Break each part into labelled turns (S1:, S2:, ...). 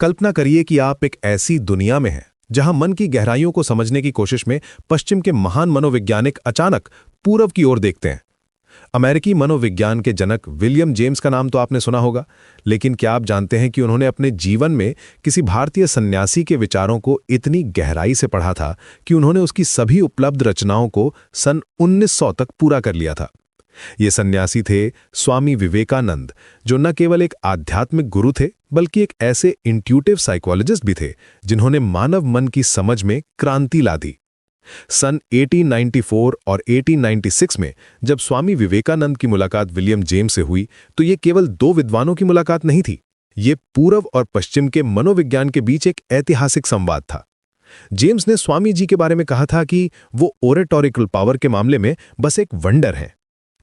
S1: कल्पना करिए कि आप एक ऐसी दुनिया में हैं जहां मन की गहराइयों को समझने की कोशिश में पश्चिम के महान मनोवैज्ञानिक अचानक पूरब की ओर देखते हैं। अमेरिकी मनोविज्ञान के जनक विलियम जेम्स का नाम तो आपने सुना होगा, लेकिन क्या आप जानते हैं कि उन्होंने अपने जीवन में किसी भारतीय सन्यासी के विचारों को इतनी गहराई से पढ़ा था कि उन्होंने उसकी सभी उपलब्ध रचनाओं को सन 1900 तक पूरा कर लिया था। ये सन्यासी थे स्वामी विवेकानंद, जो न केवल एक आध्यात्मिक गुरु थे बल्कि एक ऐसे इंट्यूटिव साइकोलॉजिस्ट भी थे जिन्होंने मानव मन की समझ में क्रांति ला दी। सन 1894 और 1896 में जब स्वामी विवेकानंद की मुलाकात विलियम जेम्स से हुई तो ये केवल दो विद्वानों की मुलाकात नहीं थी, ये पूर्व और पश्चिम के मनोविज्ञान के बीच एक ऐतिहासिक संवाद था। जेम्स ने स्वामी जी के बारे में कहा था कि वो ओरेटोरिकल पावर के मामले में बस एक वंडर हैं,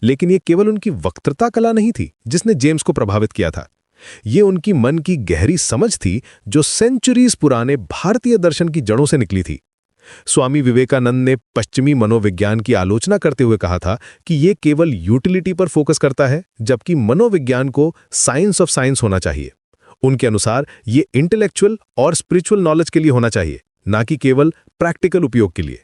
S1: लेकिन ये केवल उनकी वक्तृता कला नहीं थी जिसने जेम्स को प्रभावित किया था। ये उनकी मन की गहरी समझ थी जो सेंचुरीज पुराने भारतीय दर्शन की जड़ों से निकली थी। स्वामी विवेकानंद ने पश्चिमी मनोविज्ञान की आलोचना करते हुए कहा था कि ये केवल यूटिलिटी पर फोकस करता है, जबकि मनोविज्ञान को साइंस ऑफ साइंस होना चाहिए। उनके अनुसार ये इंटेलेक्चुअल और स्पिरिचुअल नॉलेज के लिए होना चाहिए, ना कि केवल प्रैक्टिकल उपयोग के लिए।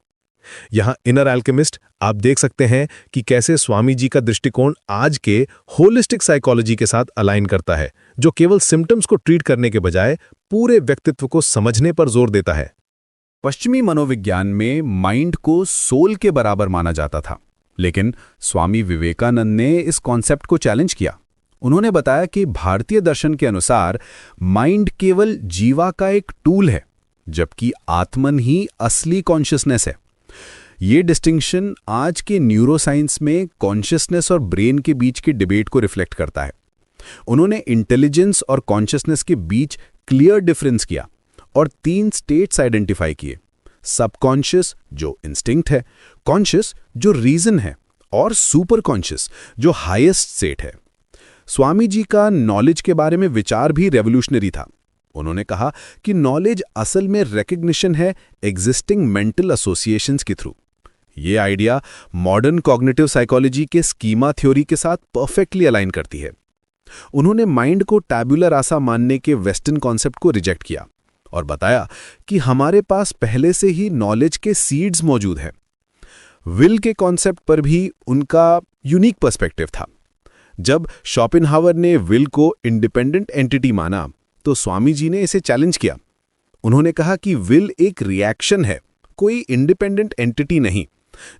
S1: यहां इनर एल्केमिस्ट आप देख सकते हैं कि कैसे स्वामी जी का दृष्टिकोण आज के होलिस्टिक साइकोलॉजी के साथ अलाइन करता है, जो केवल सिम्टम्स को ट्रीट करने के बजाय पूरे व्यक्तित्व को समझने पर जोर देता है।
S2: पश्चिमी मनोविज्ञान में माइंड को सोल के बराबर माना जाता था, लेकिन स्वामी विवेकानंद ने इस कॉन्सेप्ट को चैलेंज किया। उन्होंने बताया कि भारतीय दर्शन के अनुसार माइंड केवल जीवा का एक टूल है, जबकि आत्मन ही असली कॉन्शियसनेस है। ये डिस्टिंक्शन आज के न्यूरोसाइंस में कॉन्शियसनेस और ब्रेन के बीच की डिबेट को रिफ्लेक्ट करता है। उन्होंने इंटेलिजेंस और कॉन्शियसनेस के बीच क्लियर डिफरेंस किया और 3 स्टेट्स आइडेंटिफाई किए: सबकॉन्शियस जो इंस्टिंक्ट है, कॉन्शियस जो रीजन है, और सुपर कॉन्शियस जो हाईएस्ट स्टेट है। स्वामी जी का नॉलेज के बारे में विचार भी रेवोल्यूशनरी था। उन्होंने कहा कि नॉलेज असल में रिकग्निशन है एग्जिस्टिंग मेंटल एसोसिएशंस के थ्रू। ये आइडिया मॉडर्न कॉग्निटिव साइकोलॉजी के स्कीमा थ्योरी के साथ परफेक्टली अलाइन करती है। उन्होंने माइंड को टैबुला रासा मानने के वेस्टर्न कॉन्सेप्ट को रिजेक्ट किया और बताया कि हमारे पास पहले से ही नॉलेज के सीड्स मौजूद हैं। विल के कॉन्सेप्ट पर भी उनका यूनिक पर्सपेक्टिव था। जब शॉपेनहावर ने विल को इंडिपेंडेंट एंटिटी माना तो स्वामी जी ने इसे चैलेंज किया। उन्होंने कहा कि विल एक रिएक्शन है, कोई इंडिपेंडेंट एंटिटी नहीं।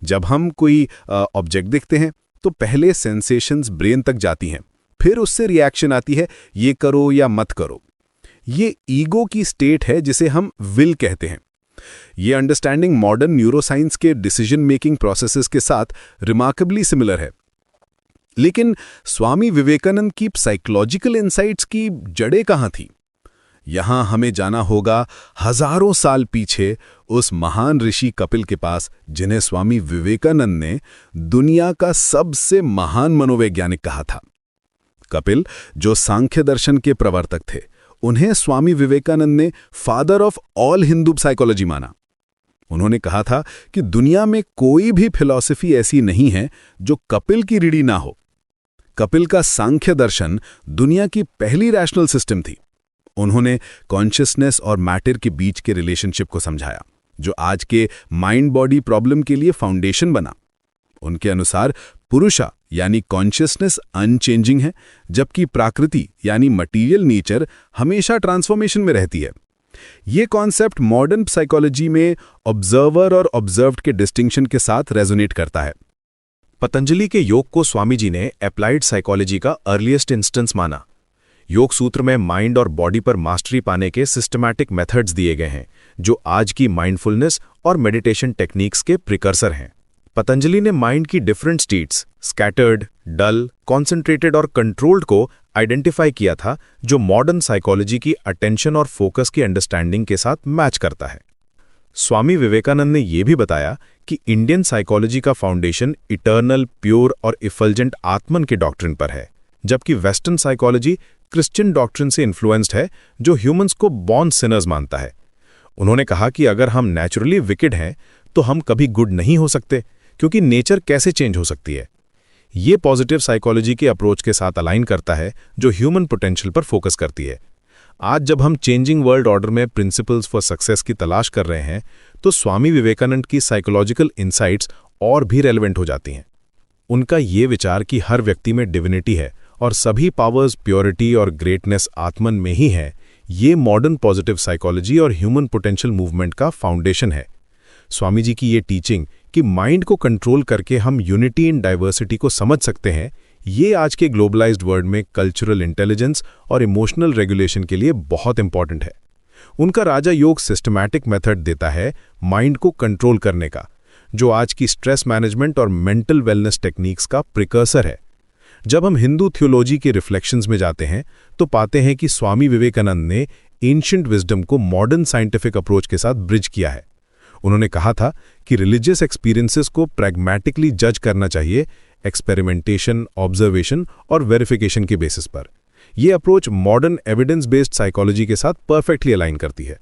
S2: जब हम कोई ऑब्जेक्ट देखते हैं तो पहले सेंसेशंस ब्रेन तक जाती हैं, फिर उससे रिएक्शन आती है, ये करो या मत करो। ये ईगो की स्टेट है जिसे हम विल कहते हैं। ये अंडरस्टैंडिंग मॉडर्न न्यूरोसाइंस के डिसीजन मेकिंग प्रोसेसेस के साथ रिमार्केबली सिमिलर है। लेकिन स्वामी विवेकानंद की साइकोलॉजिकल इनसाइट्स की जड़ें कहां थी? यहां हमें जाना होगा हजारों साल पीछे, उस महान ऋषि कपिल के पास, जिन्हें स्वामी विवेकानंद ने दुनिया का सबसे महान मनोवैज्ञानिक कहा था। कपिल, जो सांख्य दर्शन के प्रवर्तक थे, उन्हें स्वामी विवेकानंद ने father of all Hindu psychology माना। उन्होंने कहा था कि दुनिया में कोई भी फिलॉसफी ऐसी नहीं है जो कपिल की रीढ़ी ना हो। कपिल का सांख्य दर्शन दुनिया की पहली रैशनल सिस्टम थी। उन्होंने कॉन्शियसनेस और मैटर के बीच के रिलेशनशिप को समझाया, जो आज के माइंड बॉडी प्रॉब्लम के लिए फाउंडेशन बना। उनके अनुसार पुरुषा यानी कॉन्शियसनेस अनचेंजिंग है, जबकि प्रकृति यानी मटीरियल नेचर हमेशा ट्रांसफॉर्मेशन में रहती है। ये कॉन्सेप्ट मॉडर्न साइकोलॉजी में ऑब्जर्वर और ऑब्जर्व्ड के डिस्टिंक्शन के साथ रेजोनेट करता है।
S1: पतंजलि के योग को स्वामी जी ने एप्लाइड साइकोलॉजी का अर्लीस्ट इंस्टेंस माना। योग सूत्र में माइंड और बॉडी पर मास्टरी पाने के सिस्टमैटिक मेथड्स दिए गए हैं, जो आज की माइंडफुलनेस और मेडिटेशन टेक्निक्स के प्रिकर्सर हैं। पतंजलि ने माइंड की डिफरेंट स्टेट्स, स्कैटर्ड, डल, कॉन्सेंट्रेटेड और कंट्रोल्ड को आइडेंटिफाई किया था, जो मॉडर्न साइकोलॉजी की अटेंशन और फोकस की अंडरस्टैंडिंग के साथ मैच करता है। स्वामी विवेकानंद ने यह भी बताया कि इंडियन साइकोलॉजी का फाउंडेशन इटर्नल, प्योर और इफल्जेंट आत्मन के डॉक्ट्रिन पर है, जबकि वेस्टर्न साइकोलॉजी क्रिश्चियन डॉक्ट्रिन से इन्फ्लुएंस्ड है, जो ह्यूमंस को बॉर्न सिनर्स मानता है। उन्होंने कहा कि अगर हम नेचुरली विकेड हैं तो हम कभी गुड नहीं हो सकते, क्योंकि नेचर कैसे चेंज हो सकती है। ये पॉजिटिव साइकोलॉजी के अप्रोच के साथ अलाइन करता है, जो ह्यूमन पोटेंशियल पर फोकस करती है। आज जब हम चेंजिंग वर्ल्ड ऑर्डर में प्रिंसिपल्स फॉर सक्सेस की तलाश कर रहे हैं, तो स्वामी विवेकानंद की साइकोलॉजिकल इंसाइट्स और भी रेलेवेंट हो जाती हैं। उनका ये विचार कि हर व्यक्ति में डिविनिटी है और सभी पावर्स प्योरिटी और ग्रेटनेस आत्मन में ही है, ये मॉडर्न पॉजिटिव साइकोलॉजी और ह्यूमन पोटेंशियल मूवमेंट का फाउंडेशन है। स्वामी जी की ये टीचिंग कि माइंड को कंट्रोल करके हम यूनिटी इन डाइवर्सिटी को समझ सकते हैं, ये आज के ग्लोबलाइज्ड वर्ल्ड में कल्चरल इंटेलिजेंस और इमोशनल रेगुलेशन के लिए बहुत इंपॉर्टेंट है। उनका राजा योग सिस्टमैटिक मेथड देता है माइंड को कंट्रोल करने का, जो आज की स्ट्रेस मैनेजमेंट और मेंटल वेलनेस टेक्निक्स का प्रिकर्सर है। जब हम हिंदू थियोलॉजी के रिफ्लेक्शंस में जाते हैं तो पाते हैं कि स्वामी विवेकानंद ने एंशिएंट विजडम को मॉडर्न साइंटिफिक अप्रोच के साथ ब्रिज किया है। उन्होंने कहा था कि रिलीजियस एक्सपीरियंसेस को प्रैग्मैटिकली जज करना चाहिए, एक्सपेरिमेंटेशन, ऑब्जर्वेशन और वेरिफिकेशन के बेसिस पर। यह approach modern evidence based psychology के साथ परफेक्टली अलाइन करती है।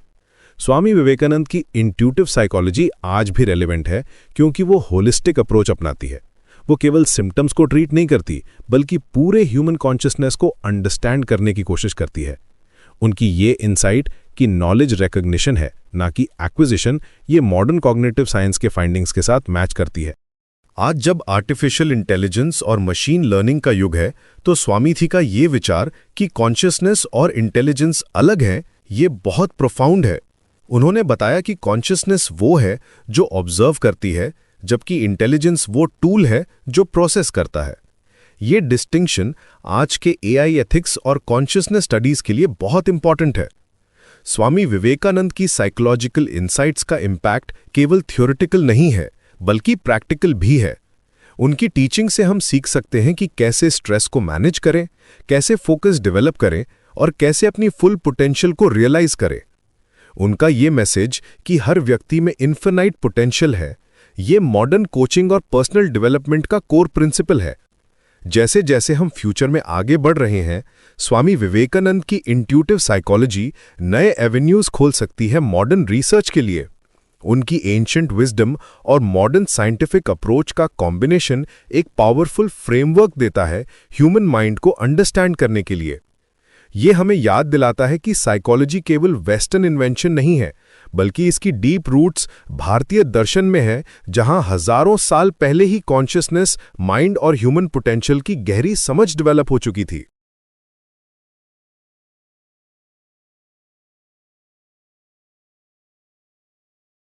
S1: स्वामी विवेकानंद की इंट्यूटिव साइकोलॉजी आज भी रेलेवेंट है क्योंकि वो होलिस्टिक अप्रोच अपनाती है। वो केवल सिम्टम्स को ट्रीट नहीं करती, बल्कि पूरे ह्यूमन कॉन्शियसनेस को अंडरस्टैंड करने की कोशिश करती है। उनकी ये इंसाइट कि नॉलेज रिकॉग्निशन है, ना कि एक्विजिशन, ये मॉडर्न कॉग्निटिव साइंस के फाइंडिंग्स के साथ मैच करती है। आज जब आर्टिफिशियल इंटेलिजेंस और मशीन लर्निंग का युग है, तो स्वामी जी का ये विचार कि कॉन्शियसनेस और इंटेलिजेंस अलग है, ये बहुत प्रोफाउंड है। उन्होंने बताया कि कॉन्शियसनेस वो है जो ऑब्जर्व करती है, जबकि इंटेलिजेंस वो टूल है जो प्रोसेस करता है। ये डिस्टिंक्शन आज के एआई एथिक्स और कॉन्शियसनेस स्टडीज के लिए बहुत इंपॉर्टेंट है। स्वामी विवेकानंद की साइकोलॉजिकल इंसाइट्स का इम्पैक्ट केवल थ्योरेटिकल नहीं है, बल्कि प्रैक्टिकल भी है। उनकी टीचिंग से हम सीख सकते हैं कि कैसे स्ट्रेस को मैनेज करें, कैसे फोकस डेवलप करें और कैसे अपनी फुल पोटेंशियल को रियलाइज करें। उनका ये मैसेज कि हर व्यक्ति में इन्फिनाइट पोटेंशियल है, ये मॉडर्न कोचिंग और पर्सनल डेवलपमेंट का कोर प्रिंसिपल है। जैसे जैसे हम फ्यूचर में आगे बढ़ रहे हैं, स्वामी विवेकानंद की इंट्यूटिव साइकोलॉजी नए एवेन्यूज खोल सकती है मॉडर्न रिसर्च के लिए। उनकी एंशिएंट विजडम और मॉडर्न साइंटिफिक अप्रोच का कॉम्बिनेशन एक पावरफुल फ्रेमवर्क देता है ह्यूमन माइंड को अंडरस्टैंड करने के लिए। ये हमें याद दिलाता है कि साइकोलॉजी केवल वेस्टर्न इन्वेंशन नहीं है, बल्कि इसकी डीप रूट्स भारतीय दर्शन में है, जहां हजारों साल पहले ही कॉन्शियसनेस, माइंड और ह्यूमन पोटेंशियल की गहरी समझ डेवलप हो चुकी थी।